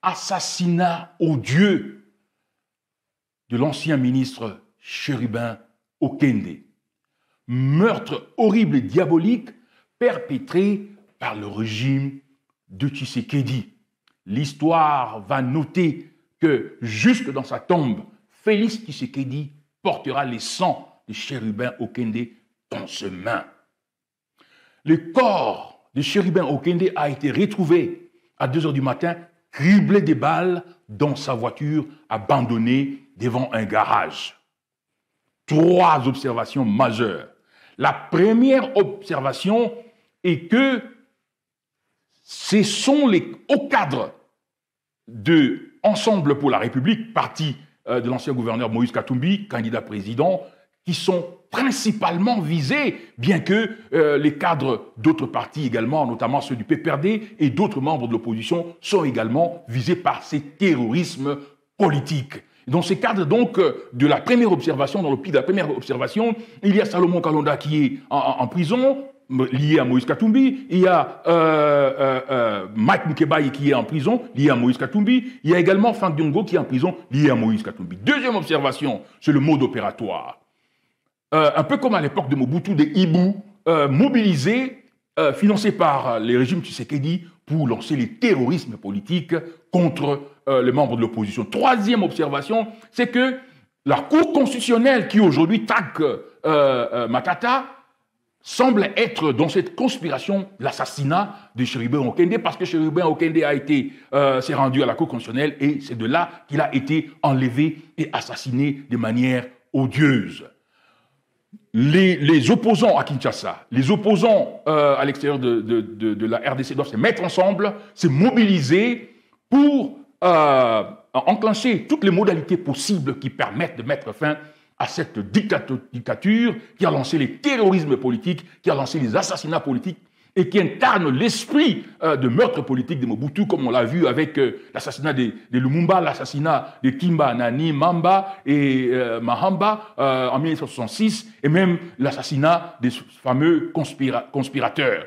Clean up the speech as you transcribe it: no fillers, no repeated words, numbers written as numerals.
assassinat odieux de l'ancien ministre Chérubin Okende. Meurtre horrible et diabolique perpétré par le régime de Tshisekedi. L'histoire va noter que jusque dans sa tombe, Félix Tshisekedi portera les sangs de Chérubin Okende dans ses mains. Le corps de Chérubin Okende a été retrouvé à 2 heures du matin, criblé de balles dans sa voiture abandonnée devant un garage. 3 observations majeures. La première observation est que ce sont les hauts cadres de Ensemble pour la République, parti de l'ancien gouverneur Moïse Katumbi, candidat président, qui sont principalement visés, bien que les cadres d'autres partis également, notamment ceux du PPRD et d'autres membres de l'opposition, sont également visés par ces terrorismes politiques. Dans ces cadres, donc, de la première observation, dans le pic de la première observation, il y a Salomon Kalonda qui est en prison, lié à Moïse Katumbi. Il y a Mike Mukebaye qui est en prison, lié à Moïse Katumbi. Il y a également Frank Diongo qui est en prison, lié à Moïse Katumbi. Deuxième observation, c'est le mode opératoire. Un peu comme à l'époque de Mobutu, des hiboux mobilisés, financés par les régimes Tshisekedi pour lancer les terrorismes politiques contre les membres de l'opposition. Troisième observation, c'est que la Cour constitutionnelle qui aujourd'hui traque Matata semble être dans cette conspiration l'assassinat de Chérubin Okende, parce que Chérubin Okende s'est rendu à la Cour constitutionnelle et c'est de là qu'il a été enlevé et assassiné de manière odieuse. Les opposants à Kinshasa, les opposants à l'extérieur de la RDC doivent se mettre ensemble, se mobiliser pour enclencher toutes les modalités possibles qui permettent de mettre fin à cette dictature qui a lancé les terrorismes politiques, qui a lancé les assassinats politiques et qui incarne l'esprit de meurtre politique de Mobutu, comme on l'a vu avec l'assassinat de Lumumba, l'assassinat de Kimba, Nani, Mamba et Mahamba en 1966, et même l'assassinat des fameux conspirateurs.